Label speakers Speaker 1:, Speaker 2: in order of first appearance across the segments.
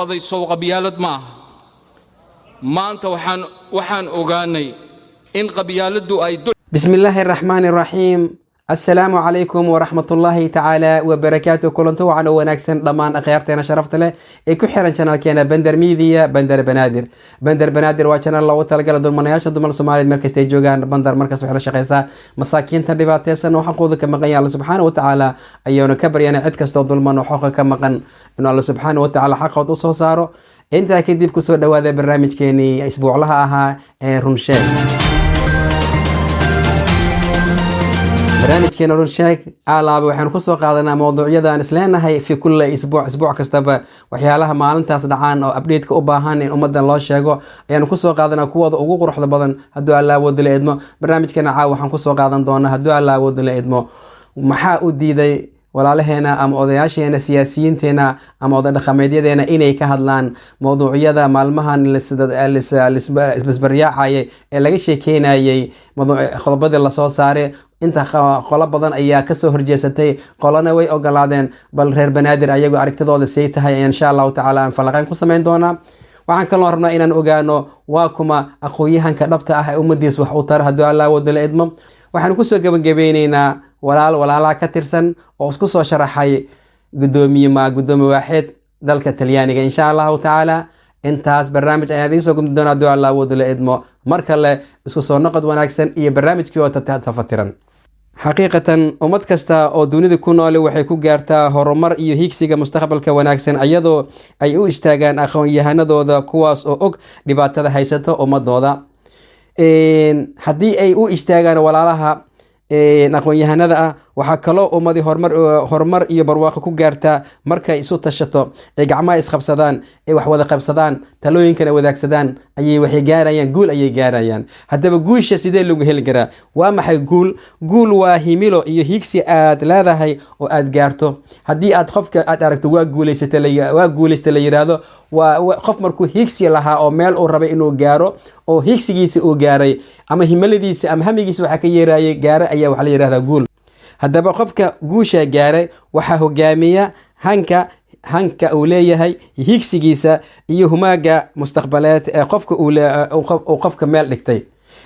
Speaker 1: gabaday soo qabyaalad ma aha maanta waxaan ogaanay in qabyaaladu ay
Speaker 2: bismillahir rahmanir rahim السلام عليكم ورحمة الله تعالى وبركاته كلنتو على وناكسن ضمان أخيارتنا شرفت له إيكو حيران شانال كينا بندر ميديا بندر بنادر وشانال الله وتلقى لدول مناياش ضمن الصومالي مركز تيجوغان بندر مركز وحلا شقيسا مساكين تربيبات تيسن وحقوذ كما قيا الله سبحانه وتعالى أيونا كبر يعني عد كستو ظلمان وحقوق كما قن إنه الله سبحانه وتعالى حقه وطوصه صارو انت أكيد ديب كسور دواذا برنامج كيني أسبوع لها أها رنشاك برنامجكينا رنشاك alaaba waxaan ku soo qaadanaa mowduucyada aan isleenahay fi kulli isbuuc kastaba waxyaalaha maalintaas dhacaan oo update-ka u baahan in ummadan loo sheego ayaan ku soo qaadanaa kuwada ugu quruxda badan haddii Allah wada la idmo barnaamijkeena caawa waxaan ku soo qaadan doonaa haddii Allah wada la idmo maxaa u diiday walaalaheena ama odayaasheena siyaasiyiinteena ama oday dhaqameedyadeena inay ka hadlaan mowduucyada maalmahan isbasbaryaacay ee laga sheekeynayay qodobadii la soo saaray inta qolo badan ayaa ka soo horjeesatay qolana way ogolaadeen bal reer banaadir ayagu aragtidooda say tahay insha Allah ta'ala aan falaqayn ku sameyn doonaa waxaan kaloo rabnaa inaan ogaano waa kuma aqooyahanka dhabta ah ee ummadiis wax u tar haddii Allah wada la idmo waxaan ku soo gabagabeynaynaa walaalaha ka tirsan oo isku soo sharaxay gudoomiye waaxid dalka Talyaaniga insha Allah ta'ala intaas barnaamij ayaa idin soo gudbin doona haddii Allah wada la idmo mar kale isku soo noqod wanaagsan iyo barnaamijkii oo tafatiran xaqiiqatan ummad kasta oo dunida ku nool waxay ku gaartaa horumar iyo higsiga mustaqbalka wanaagsan iyadoo ay u istaagaan aqoon-yahanadooda kuwaas oo og dhibaatada haysata ummadooda haddii ay u istaagaan walaalaha aqoon-yahanada ah waxaa kaloo ummadii horumar iyo barwaaqo ku gaartaa markay isu tashato ay gacmaha isqabsadaan ay wax wada qabsadaan talooyinkana wadaagsadaan waxay gaarayaan guul ayay gaarayaan haddaba guusha sidee lagu heli karaa waa maxay guul waa himilo iyo higsi aad leedahay oo aad gaarto haddii aad qofka aad aragto waa guulaysta la yiraahdo waa qof markuu higsi lahaa oo meel uu rabay inuu gaaro oo higsigiisa uu gaaray ama himiladiisa ama hamigiisa waxa ka yeerayay gaara ayaa waxa la yiraahdaa guul haddaba qofka guusha gaaray waxaa hogaamiya hanka uu leeyahay higsigiisa iyo humaaga mustaqbaleed ee qofka uu qofka meel dhigtay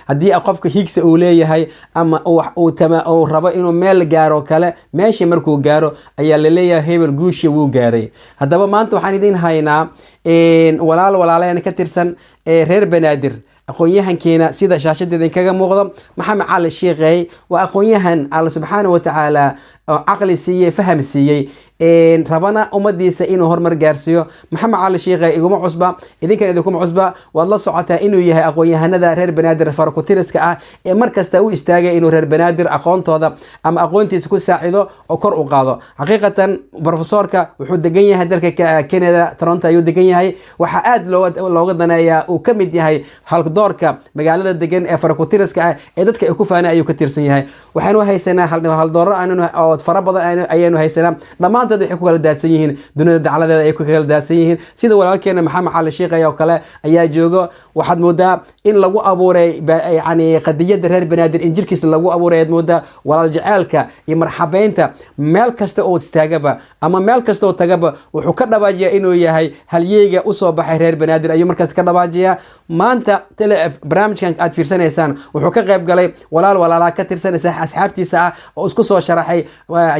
Speaker 2: haddii qofka higsi uu leeyahay ama uu rabo inuu meel gaaro kale meesha markuu gaaro ayaa la leeyahay hebel guusha wuu gaaray haddaba maanta waxaan idin haynaa walaalaheena ka tirsan reer banaadir aqoon-yahankeena sida shaashadeeda kaga muuqdo maxamed cali sheekhay waa aqoon-yahan Allah subxaanahu wa ta'ala caqli siiyay faham siiyay rabana ummadiisa inuu horumar gaarsiiyo maxamed cali sheekhay iguma cusba idinkuma cusba waad la socotaa inuu yahay aqoon-yahanada reer banaadir farakutiriska ah ee markasta u istaagay inuu reer banaadir aqoontooda ama aqoontiisa ku saacido oo kor u qaado xaqiiqatan professorka wuxuu degan yahay dalka Canada Toronto ayuu degan yahay waxa aad looga daneeyaa uu ka mid yahay haldoorka magaalada degan ee farakutiriska ah ee dadka ay ku faanay ayuu ka tirsan yahay waxaanu haysanaa haldooro oo fara badan ayaynu haysanaa dhammaantood waxay ku kala daadsan yihiin dunida dacaladeeda ay ku kala daadsan yihiin sida walaalkeena maxamed cali sheekhay oo kale ayaa joogo waxaad moodaa in lagu abuuray yani qadiyada reer banaadir in jirkiisa lagu abuuray aad moodaa walaal jaceelka iyo marxabeynta meel kasta oo istaagaba ama meel kasta oo tagaba wuxuu ka dhawaajiyaa inuu yahay halyeyga u soo baxay reer banaadir ayuu markaas ka dhawaajiyaa maanta barnaamijkan aad fiirsanaysaan wuxuu ka qayb galay walaalaha ka tirsanaysa asxaabtiisa ah oo isku soo sharaxay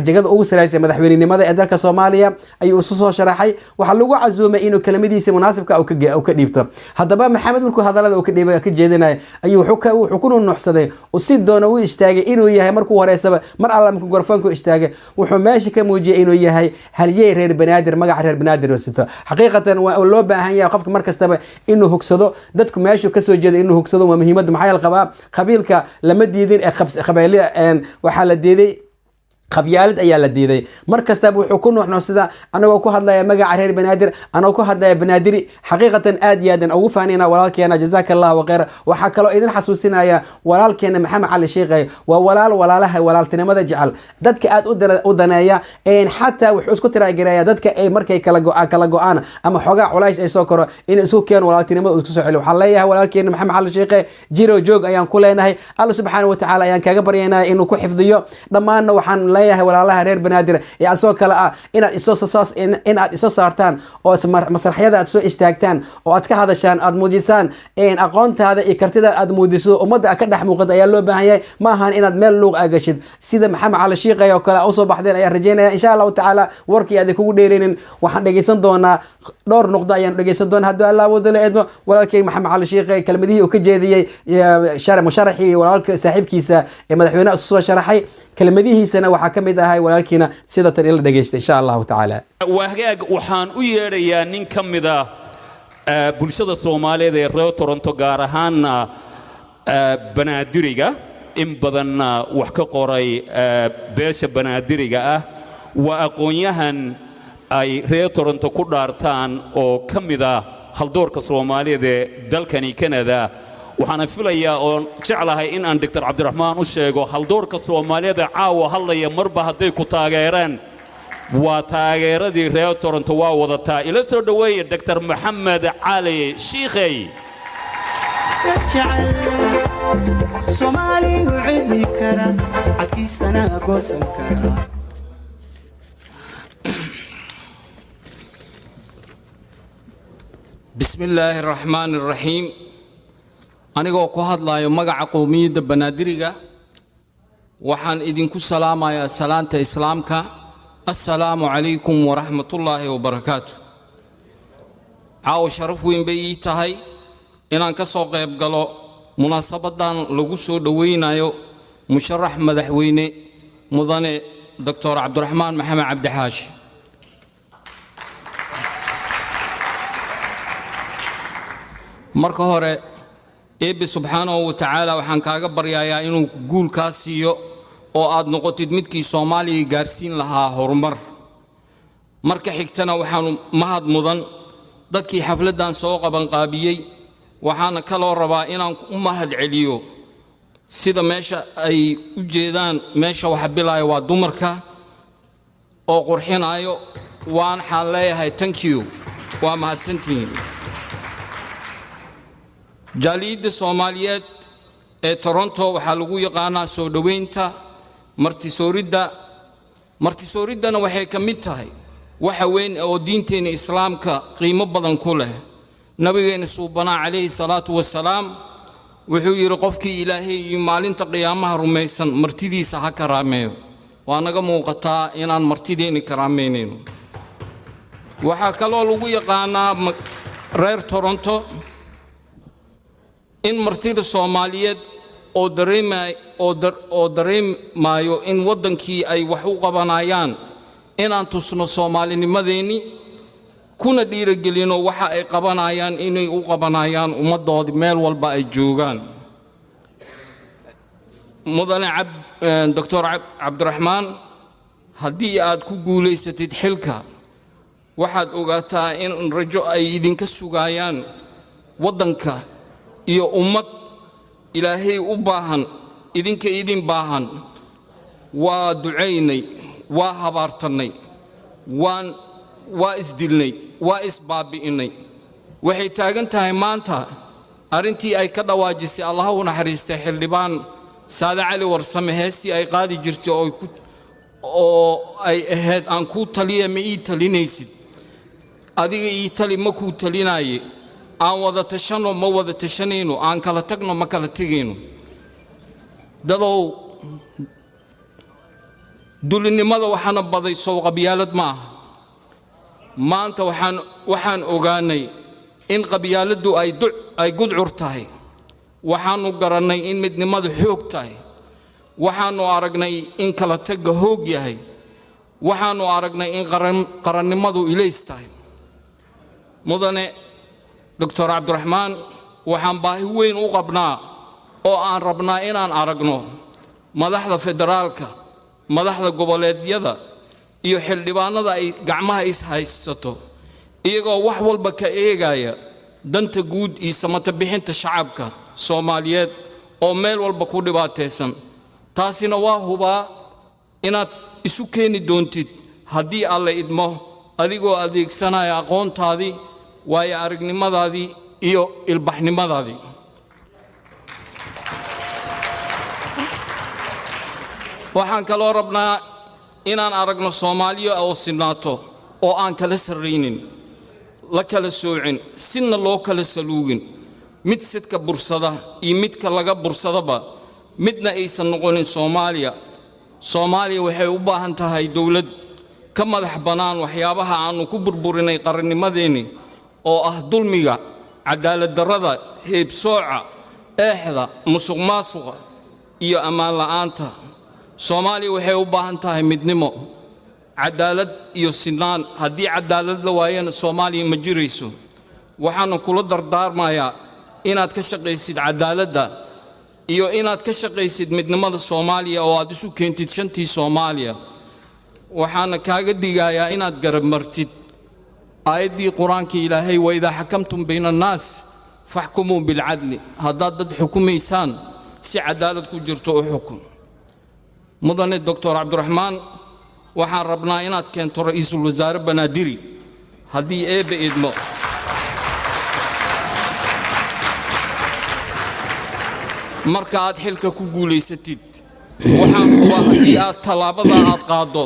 Speaker 2: jagada ugu sareysa madaxweynenimada ee dalka Soomaaliya ayuu isu soo sharaxay waxa lagu casuumay inuu kalimadiisa munaasibka uu ka dhiibto haddaba maxamed markuu hadalada uu ka jeedinay ayuu wuxuu ku nuuxsaday oo si doona u istaagay inuu yahay markuu horeysaba mar alla markuu gorfanku istaagay wuxuu meesha ka muujiyay inuu yahay halyey reer banaadir magac reer banaadir sito xaqiiqatan waa loo baahan yahay qofka markastaba inuu hugsado dadku meesha ka soo jeedo inuu hugsado waa muhiimad maxay qabiilka lama diidin ee qabiilada waxa la diiday qabyaalad ayaa la diiday markasta wuxuu ku nuuxnuuxsada anagoo ku hadlaya magaca reer banaadir anagoo ku hadlaya banaadiri xaqiiqatan aad iyo aad ugu faanina walaalkeena jazaakallahu khayr waxa kale idin xasuusinaya walaalkeena maxamed cali sheekhay waa walaalaha walaaltinimada jecel dadka aad u daneeya xataa wuxuu isku tiraagiraya dadka ay markay kala go'aan ama xogaa culays ay soo koro in isku keen walaaltinimada isku soo celiyo waxa leeyahay walaalkeena maxamed cali sheekhay jiro joog ayaan ku leenahay Allah subhanahu wa ta'ala ayaan kaga baryaynaa inuu ku xifdiyo dhamaanna waxaan leeyahay walaalaha reer banaadir ee asoo kale ah inaad isoo saartaan oo masraxyada aad soo istaagtaan oo aad ka hadashaan aad muujisaan aqoontaada iyo kartida aad muujiso ummadda ka dhex muuqata ayaa loo baahan yahay ma ahan inaad meel luuq agashid sida maxamed cali shiiqay oo kale usoo baxdeen ayaan rajeynaya insha allahu tacaala warkii aad kugu dheereynin waxaan dhegeysan doonaa dhowr nuqdo ayaan dhegeysan doonaa haddii allah wadala eedmo walaalkay maxamed cali shiiqay kelmadihii uu ka jeediyey musharaxii walaalka saaxiibkiisa ee madaxweynaha isu soo sharaxay kelmadihiisana waxaa ka mid ahay walaalkiina sida tan ila dhageysta insha allahu tacaala
Speaker 3: wahagaag waxaan u yeedhayaa nin ka mid ah bulshada Soomaaliyeed ee reer Toronto gaar ahaan banaadiriga in badan wax ka qoray beesha banaadiriga ah waa aqoonyahan ay reer Toronto ku dhaartaan oo ka mid ah haldoorka Soomaaliyeed ee dalkani Canada waxaan filayaa oo jeclahay in aan Dr. Cabdiraxmaan u sheego haldoorka Soomaaliyeed caawa hadlaya marba haday ku taageereen waa taageeradii reer Toronto waa wadataa ila soo dhaweeya Dr. Maxamed Cali Shiiqay
Speaker 4: Soomaali wixii kara adkiisana goosan kara
Speaker 1: بسم الله الرحمن الرحيم anigoo ku hadlayo magaca qowmiyadda banaadiriga waxaan idinku salaamayaa salaanta islaamka assalaamu calaykum waraxmatullaahi wabarakaatu caawa sharaf weyn bay ii tahay inaan ka soo qayb galo munaasabadan lagu soo dhaweynayo musharax madaxweyne mudane Dr. Cabdiraxmaan Maxamed Cabdi Xaashi marka hore eebbe subxaanahu wa tacaala waxaan kaaga baryayaa inuu guulkaa siiyo oo aad noqotid midkii Soomaaliya gaarsiin lahaa horumar marka xigtana waxaan mahad mudan dadkii xafladan soo qaban qaabiyay waxaana kaloo rabaa inaan u mahad celiyo sida meesha ay u jeedaan meesha waxa bilaayo waa dumarka oo qurxinayo waan xal leeyahay thank you waa mahadsantihiin jaaliyadda Soomaaliyeed ee Toronto waxaa lagu yaqaanaa soo dhaweynta martisooridana waxay ka mid tahay waxa weyn oo diinteena islaamka qiimo badan ku leh nabigeena suubanaa calayhi salaatu wasalaam wuxuu yiri qofkii ilaahay iyo maalinta qiyaamaha rumaysan martidiisa ha karaameeyo waa naga muuqataa inaan martideena karaameynayno waxaa kaloo lagu yaqaanaa reer Toronto in martida Soomaaliyeed oo dareemayo in wadankii ay wax u qabanayaan inaan tusno Soomaalinimadeeni kuna dhiirigelino waxa ay qabanayaan inay u qabanayaan ummadooda meel walba ay joogaan mudane Dr. Cabdiraxmaan haddii aad ku guuleysatid xilka waxaad ogaataa in rajo ay idinka sugayaan wadanka iyo ummad ilaahay u baahan idinka idin baahan waa duceynay waa habaartanay waa isdilnay waa isbaabi'inay waxay taagan tahay maanta arintii ay ka dhawaajisay Allah u naxariistay xildhibaan Saada Cali Warsame heestii ay qaadi jirtay oo ay ahayd aan ku taliye ma ii talinaysid adiga ii tali ma ku talinaaye aan wada tashano ma wada tashanayno aan kala tagno ma kala tegayno dadow dulinimada waxaana baday soo qabyaalad ma aha maanta waxaan ogaanay in qabyaaladu ay gudcur tahay waxaanu garanay in midnimadu xoog tahay waxaanu aragnay in kala tagga hoog yahay waxaanu aragnay in qarannimadu ilays tahay mudane Dr. Cabdiraxmaan waxaan baahi weyn u qabnaa oo aan rabnaa inaan aragno madaxda federaalka madaxda goboleedyada iyo xildhibaanada ay gacmaha is haysato iyagoo wax walba ka eegaya danta guud iyo samata bixinta shacabka Soomaaliyeed oo meel walba ku dhibaataysan taasina waa hubaa inaad isu keeni doontid haddii Alle idmo adigoo adeegsanaya aqoontaadii waayo aragnimadaadii iyo ilbaxnimadaadii waxaan kaloo rabnaa inaan aragno Soomaaliya oo sinaato oo aan kala sarreynin la kala soocin sinna loo kala saluugin mid sidka bursada iyo midka laga bursadaba midna aysan noqonin Soomaaliya waxay u baahan tahay dawlad ka madax banaan waxyaabaha aanu ku burburinay qarannimadeeni oo ah dulmiga cadaalad darrada heebsooca eexda musuqmaasuqa iyo ammaan la'aanta Soomaaliya waxay u baahan tahay midnimo cadaalad iyo sinaan haddii cadaalad la waayana Soomaaliya ma jirayso waxaan kula dardaarmayaa inaad ka shaqaysid cadaaladda iyo inaad ka shaqaysid midnimada Soomaaliya oo aad isu keentid shantii Soomaaliya waxaan kaaga digayaa inaad garab martid aayadii quraanka Ilaahay wa idha hakamtum bayna an-nas fahkumu bil adli haddaad dad xukumaysaan si cadaalad ku jirto oo xukun mudane Dr. Cabdiraxmaan waxaan rabnaa inaad keento ra'iisul wasaare Banaadiri haddii eebe idmo marka aad xilka ku guuleysatid waxaan kuwa haddii aad talaabada aad qaado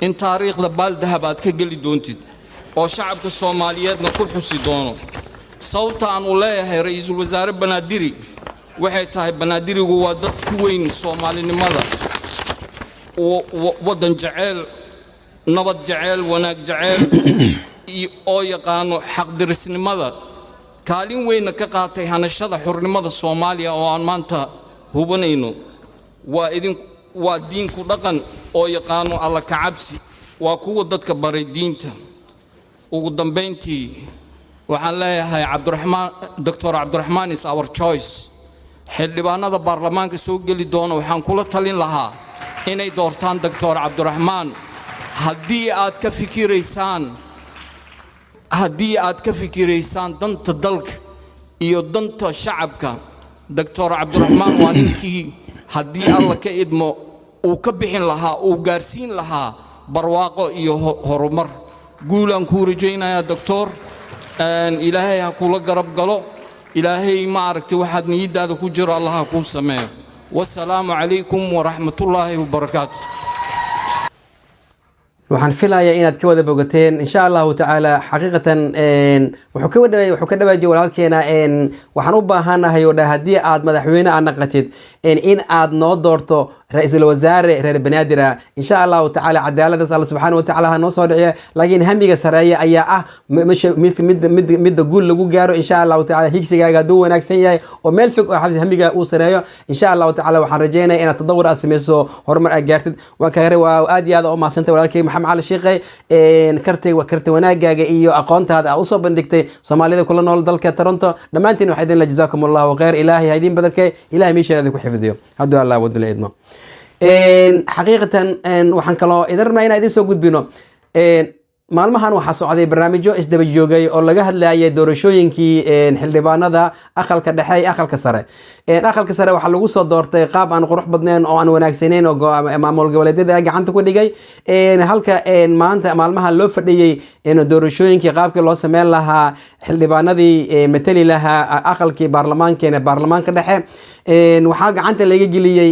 Speaker 1: in taariikhda baaldahab aad ka geli doontid oo shacabka Soomaaliyeedna ku xusi doono sababta aan u leeyahay ra'iisul wasaare Banaadiri waxay tahay Banaadirigu waa dad ku weyn Soomaalinimada wadan jacayl nabad jacayl wanaag jacayl oo yaqaano xaqdirisnimada kaalin weyn ka qaatay hanashada xornimada Soomaaliya oo aan maanta hubanayno waa diinku dhaqan oo yaqaano alla ka cabsi waa kuwa dadka baray diinta ugu dambeyntii waxaan leeyahay Dr. Cabdiraxmaan is our choice xildhibaanada baarlamaanka soo gali doona waxaan kula talin lahaa inay doortaan Dr. Cabdiraxmaan haddii aad ka fikiraysaan danta dalka iyo danta shacabka Dr. Cabdiraxmaan waa ninkii haddii alla ka idmo uu ka bixin lahaa uu gaarsiin lahaa barwaaqo iyo horumar guulaan ku rajaynayaa doctor ilaahay ha kula garab galo ilaahay ma aragtay waxaad niyadaada ku jiro Allah ha kuu sameeyo wassalaamu calaykum waraxmatullaahi wabarakaatu
Speaker 2: waxaan filayaa inaad ka wada bogateen insha Allahu ta'ala xaqiiqatan wuxuu ka dhawaajiyay walaalkeena waxaan u baahanahay oo hadii aad madaxweyne aan naqatid in aad noo doorto ra'iisul wasaare reer Banaadir insha Allahu ta'ala cadaaladaas Allah subhanahu wa ta'ala ha noo soo dhiciyo laakiin hamiga sareeya ayaa ah mid guul lagu gaaro insha Allahu ta'ala higsigaaga duu wanaagsan yahay oo meel fog oo xabsi hamiga uu sareeyo insha Allahu ta'ala waxaan rajaynayaa inaad tadawur sameeyso horumar aad gaartid waan ka waa aad iyo aad u maasantay walaalkay maxamed sheekhay karti wanaagaaga iyo aqoontaada u soo bandhigtay Soomaalida kula nool dalka Toronto dhamaantiin waxay idin la jazaakumullahu khayr ilaahay haydin badalkay ilaahay meeshaada ku xifdiyo hadduu Allah wadla idmo xaqiiqatan waxaan kaloo idin rabnaa inaan idin soo gudbino maalmahan waxaa socday barnaamijyo isdaba joogay oo laga hadlayay doorashooyinkii xildhibaanada aqalka dhexe iyo aqalka sare waxaa lagu soo doortay qaab aan qurux badnayn oo aan wanaagsaneyn oo maamul goboleedyada ay gacanta ku dhigay halka maanta maalmaha loo fadhiyay doorashooyinkii qaabkii loo sameyn lahaa xildhibaanadii matali lahaa aqalkii baarlamaanka dhexe waxaa gacanta laga geliyay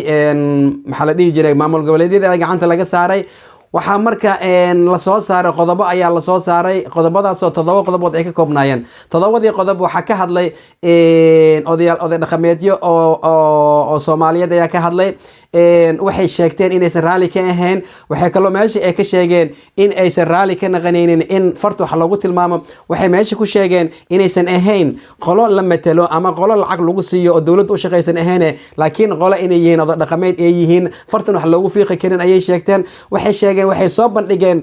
Speaker 2: maxaa la dhihi jiray maamul goboleedyada ay gacanta laga saaray waxaa marka la soo saaray qodobo ayaa la soo saaray qodobadaas oo 7 qodobood ay ka koobnaayeen 7 qodob waxa ka hadlay oday dhaqameedyo oo Soomaaliyeed ayaa ka hadlay waxay sheegteen inaysan raali ka ahayn waxay kaloo meesha ay ka sheegeen in aysan raali ka naqanaynin in farta wax lagu tilmaamo waxay meesha ku sheegeen inaysan ahayn qolo la matalo ama qolo lacag lagu siiyo oo dawladda u shaqaysan ahayn laakiin qolo inay yihiin oday dhaqameed ay yihiin fartan wax lagu fiiqi karin ayay sheegteen waxay soo bandhigeen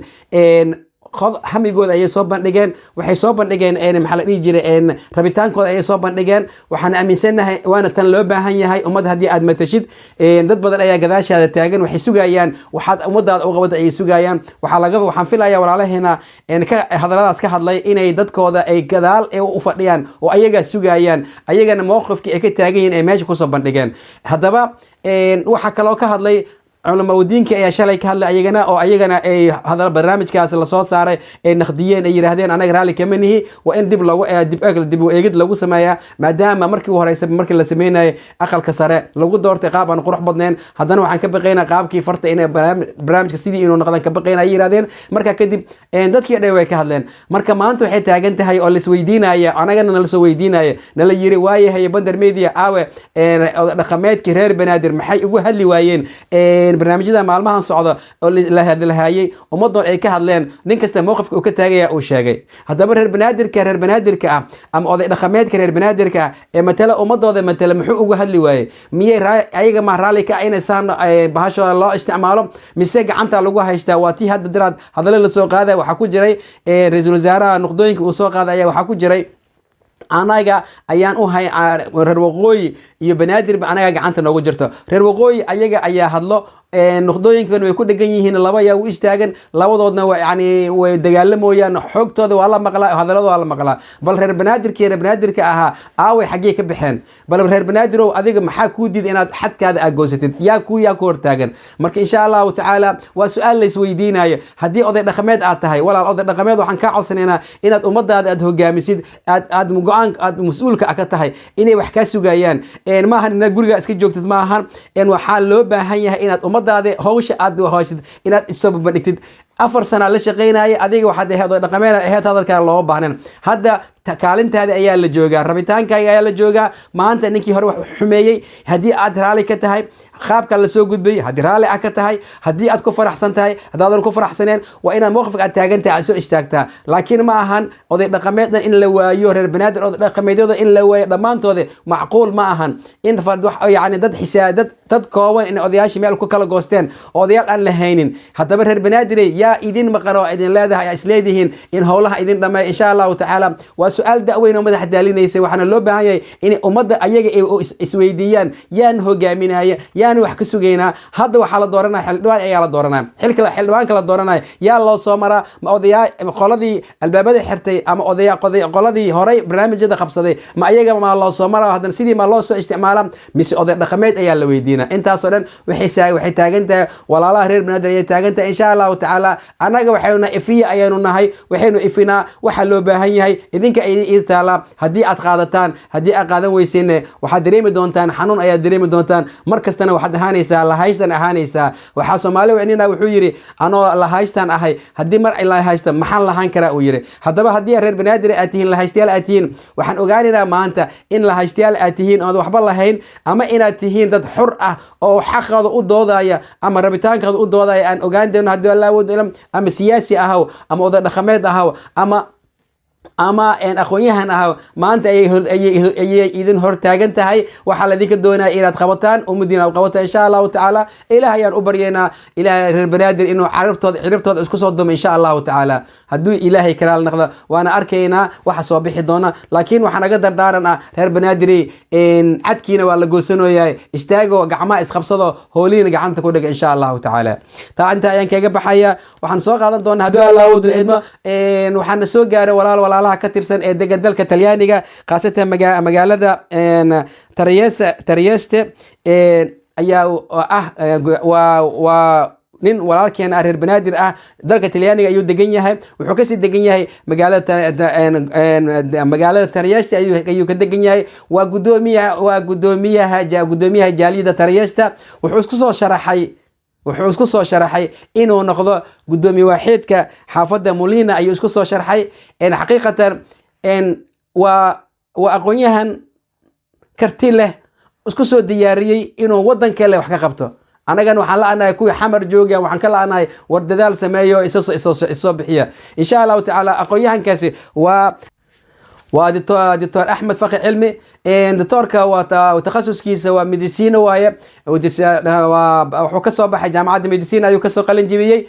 Speaker 2: hamigooda ayay soo bandhigeen waxay soo bandhigeen maxaa la dhihi jiray rabitaankooda ayay soo bandhigeen waxaan aaminsanahay waana tan loo baahan yahay ummad haddii aad matashid dad badan ayaa gadaashaada taagan waxay sugayaan waxaad ummadaada u qabada ayay sugayaan waxaan filayaa walaalaheena hadalladaas ka hadlay inay dadkooda ay gadaal u fadhiyaan oo ayagaa sugayaan ayagana mowqifkii ay ka taagan yihiin ay meesha kusoo bandhigeen haddaba waxaa kaloo ka hadlay علماء ودينك يا شلي كهلا أيجنا أو أيجنا أي هذا البرنامج كاس اللي صار نخديين أي رهدين أنا قرالي كمنه وإن دب لو دب أقل دب ويجد لو سمايا ما دام مركب وهريس مركب اللي سمينا أقل كسرة لو دور تقاب أنا قروح بدنين هذا نوع عن كبقينا قاب كيف فرت إن برنامج كسيدي إنه نقدر كبقينا أي رهدين مركب كدب إن دتك يدوي كهلين مركب ما أنتوا حتى أنت هاي أول سويدين هاي أنا قلنا السويدين هاي نلا يرواية هاي بندر ميديا أو رقمات كرير بنادر محي وهاللي واين برنامجyada maalmahan socda oo la hadalhayay umadoon ay ka hadleen nin kasta mowqifka uu ka taagaya uu sheegay hadaba reer banaadirka ah ama oday dhaqameedka reer banaadirka ee matala umadooda matala muxuu uga hadli waayay miyay ayaga ma raali ka inaysan bahasho loo isticmaalo mise gacanta lagu haystaa waatii hadda diraad hadallo la soo qaaday waxa ku jiray ra'iisul wasaaraha noqdooyinka uu soo qaadaya waxa ku jiray anaga ayaan u hay reer waqooyi iyo banaadir ba anaga gacanta noogu jirto reer waqooyi ayaga ayaa hadlo noqdooyinkan way ku dhagan yihiin laba yaa u istaagan labadoodna waa yani way dagaalamayaan xoogtooda waa la maqlaa hadalladooda waa la maqlaa bal reer banaadirka ahaa aaway xagee ka baxeen bal reer banaadir adiga maxaa ku diid inaad xadkaada agoosatid yaa ku hortaagan marka insha Allah taala waa su'aal la isweydiinayo hadii oday dhaqameed aad tahay walaal oday dhaqameed waxaan ka codsanaynaa inaad ummadaada aad hogaamisid aad mugaan aad mas'uulka ka tahay inay wax ka sugayaan ma ahan inaad guriga iska joogtid ma ahan waxaa loo baahan yahay inaad hawsha aad hawshid inaad isoo bandhigtid 4 sano la shaqeynayay adiga waxaad ahayd dhaqameed ahayd hadalka loo baahnan hadda kaalintaada ayaa la joogaa rabitaankaaga ayaa la joogaa maanta ninkii hore wax xumeeyay hadii aad raali ka tahay qaabka la soo gudbay hadii raali ka tahay hadii aad ku faraxsan tahay hadaadan ku faraxsaneen waa inaad mowqifka aad taagantahay aad soo istaagtaa laakiin ma ahan oday dhaqameedna in la waayo reer banaadir oday dhaqameedyada in la waayo dhamaantooda macquul ma ahan in fard wax yani dad xisaadad dad kooban in odayaashii meel ku kala goosteen odayaal aan la haynin hadaba reer banaadir yaa idin maqan oo idin leedahay isleedihiin in howlaha idin dhamay insha Allah taala waa su'aal da'weyn oo madax daalinaysa waxana loo baahan yahay in ummadda ayaga ay isweydiiyaan yaan hogaaminaya yaan wax ka sugeynaa hadda waxa la dooranaa xildhibaan ayaa la dooranaa xildhibaanka la dooranaa yaa loo soo maraa ma odayaa qoladii albaabada xirtay ama qoladii horay barnaamijyada qabsaday ma ayaga ma loo soo maraa hadan sidii ma loo soo isticmaalaa mise oday dhaqameed ayaa la weydiinaa intaas oo dhan waxay taagantahay walaalaha reer banaadir ay taagantahay insha Allah taala anaga waxayna ifiya ayaynu nahay waxaynu ifinaa waxa loo baahan yahay idinka ay taala hadii aad qaadataan hadii aad qaadan weyseen waxaad dareemi doontaan xanuun ayaa dareemi doontaan markastana waxaad ahaanaysaa la haystan ahaanaysaa waxa Soomaaliya inina wuxuu yiri anoo la haystan ahay hadii mar ay la haysto maxaan lahaan karaa uu yiri hadaba hadii reer banaadir aad tihiin la haystayaal aad tihiin waxaan ogaanaynaa maanta in la haystayaal aad tihiin oo waxba lahayn ama inaad tihiin dad xur ah oo xaqooda u doodaya ama rabitaankooda u doodaya aan ogaan doono hadii Allah wado ama siyaasi ahaw ama oday dhaqameed ahaw ama aqoonyahan maanta ay idin hor taagan tahay waxa la idinka doonaa inaad qabataan ummadina qabataan insha Allah taala ilaahay aan u baryeena ilaahay reer banaadir inuu ciribtooda isku soo dumo insha Allah taala haduu ilaahay karaal noqdo waana arkaynaa waxa soo bixi doona laakiin waxa naga dardaaran reer banaadir cadkiina waa la goosanayaa istaago gacmaha isqabsado hooliina gacanta ku dhiga insha Allah taala taa inta ayaan kaga baxaya waxaan soo qaadan doonaa haduu Allah wado idma waxaan soo gaaray walaalaha ka tirsan ee degan dalka Talyaaniga qaasatan magaalada Trieste ayaa waa nin walaalkeena reer banaadir ah dalka Talyaaniga ayuu degan yahay wuxuu ka sii degan yahay magaalada Trieste ayuu ka degan yahay waa gudoomiyaha jaaliyada Trieste wuxuu isku soo sharaxay inuu noqdo gudoomiye waaxidka xaafadda Molina ayuu isku soo sharxay xaqiiqatan waa aqoonyahan karti leh isku soo diyaariyay inuu wadan kale wax ka qabto anagana waxaan la'anahay kuwii xamar joogan waxaan ka la'anahay war dadaal sameeyo isoo bixiya insha Allah taala aqoonyahankaasi waa دكتور أحمد فقي علمي دكتور وتخصصكيسه وميديسين وايه وحكسوا بحي جامعة ميديسين أيو كسو قلن جبيي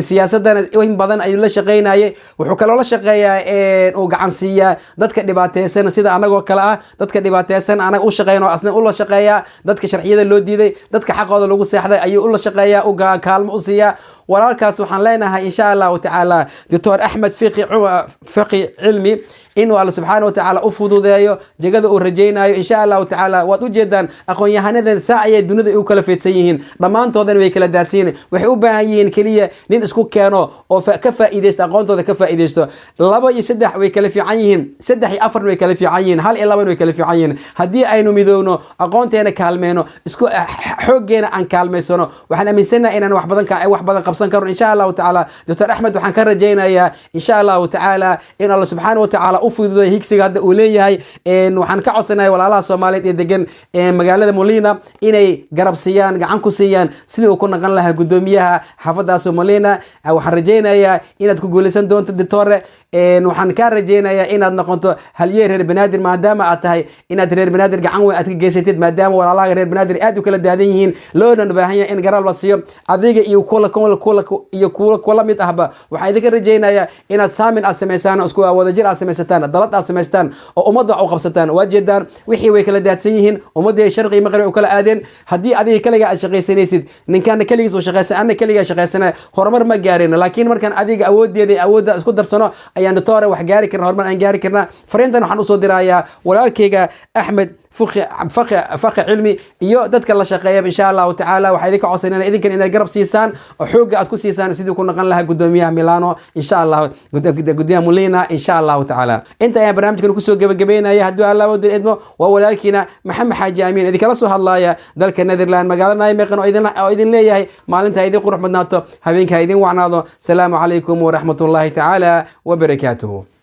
Speaker 2: سياسة وهم بدن أيو لا شقيناي وحكلو لا شقيا وقعنسية دتك دباتيسن سيدا أنا وكلا دتك دباتيسن أنا أو شقينا أصلا أول شقيا دتك شرحية اللي ديدي دتك حقوق لوجو سيحدا أيو أول شقيا وكالم أوسيا walaalkaas waxaan leenahay insha allahu tacaala doctor axmed fiqi cilmi inuu alla subxaana wa tacaala u fududeeyo jegada uu rajaynayo insha allahu tacaala. waad u jeedaan aqoon-yahanadan saa ayay dunida u kala feedsan yihiin, dhammaantoodana way kala daadsan yihiin. waxay u baahan yihiin keliya nin isku keeno oo ka faa'iidaysto, aqoontooda ka faa'iidaysto. 2 iyo 3 way kala fiican yihiin, 3 iyo 4 way kala fiican yihiin, 1 iyo 2 way kala fiican yihiin. haddii aynu midoowno, aqoonteena kaalmeyno, isku xooggeena aan kaalmaysano, waxaan aaminsanahay inaan wax badan qabsan karno insha allahu tacaala. doctor axmed waxaan ka rajaynayaa insha allahu tacaala in alla subxaana wa tacaala u fududeeyo higsiga hadda uu leeyahay. waxaan ka codsanahay walaalaha Soomaaliyeed ee degan magaalada Molina inay garab siiyaan, gacan ku siiyaan sidii uu ku noqon lahaa gudoomiyaha xaafadaas Molina. waxaan rajaynayaa inaad ku guuleysan doonto doctor. waxaan ka rajaynayaa inaad noqoto halyeey reer banaadir, maadaama aad tahay inaad reer banaadir gacan weyn aad ka geysatid, maadaama walaalaha reer banaadir aad u kala daadan yihiin, loona baahan yahay in garal la siiyo. adiga iyo kula mid ahba waxaan idinka rajaynayaa inaad saamin aad samaysaan, isku wadajir aad samaysataan, dalad aad samaystaan oo ummadda wax u qabsataan. waa jeedaan wixii way kala daadsan yihiin, ummadda sharqi maqrib u kala aadeen. haddii adiga kaliga aad shaqaysanaysid, ninkaana kaligiis uu shaqaysan, anna kaliga shaqaysana, horumar ma gaarino. laakiin markaan adiga awoodeeda iyo awoodda isku darsano ayaan doctor wax gaari karna, horumar aan gaari karna. fariintan waxaan usoo dirayaa walaalkayga axmed fiqi cilmi iyo dadka la shaqeeya insha allahu tacaala. waxaa idinka codsanayna idinkan inaad garab siisaan oo xoogga aad ku siisaan sidii ku noqon lahaa gudoomiyaha Milano insha allah, gudoomiyaha Molina insha allahu tacaala. inta ayaan barnaamijkan kusoo gabagabeynaya. hadduu alla wada idmo, waa walaalkiina maxamed xaaji amiin idinkala soo hadlaaya dalka Netherland, magaalada Nijmegen oo idin leeyahay maalinta idin qurux badnaato, habeenka idin wacnaado. salaamu calaykum waraxmatullaahi tacaala wabarakaatuhu.